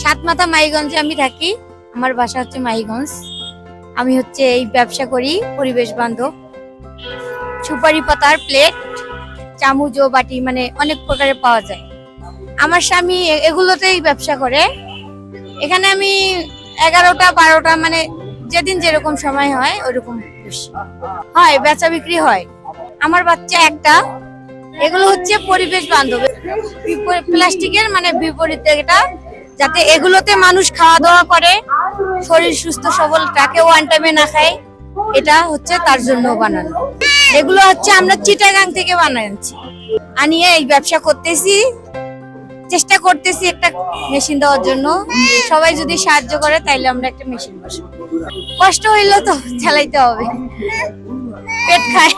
সাতমাথা মাইগঞ্জে আমি থাকি। আমার বাসা হচ্ছে মাইগঞ্জ। আমি হচ্ছে এই ব্যবসা করি পরিবেশ বান্ধব সুপারি পাতার প্লেট, চামচ ও বাটি, মানে অনেক প্রকারের পাওয়া যায়। আমার স্বামী এগুলোতেই ব্যবসা করে। এখানে আমি 11টা 12টা, মানে যেদিন যেরকম সময় হয় ওরকম হয়, বেচা বিক্রি হয়। আমার বাচ্চা একটা। এগুলো হচ্ছে পরিবেশ বান্ধব, প্লাস্টিকের মানে বিপরীতে এটা, যাতে এগুলোতে মানুষ খাওয়া দাওয়া করে, শরীর সুস্থ সবল থাকে, ওয়ান টাইমে না খায়, এটা হচ্ছে তার জন্য বানানো। এগুলো হচ্ছে আমরা চিটাগাং থেকে বানাচ্ছি, আনিয়ে এই ব্যবসা করতেছি, চেষ্টা করতেছি একটা মেশিন দেওয়ার জন্য। সবাই যদি সাহায্য করে তাইলে আমরা একটা মেশিন বসাবো। কষ্ট হইলেও তো চালাইতে হবে, পেট খায়।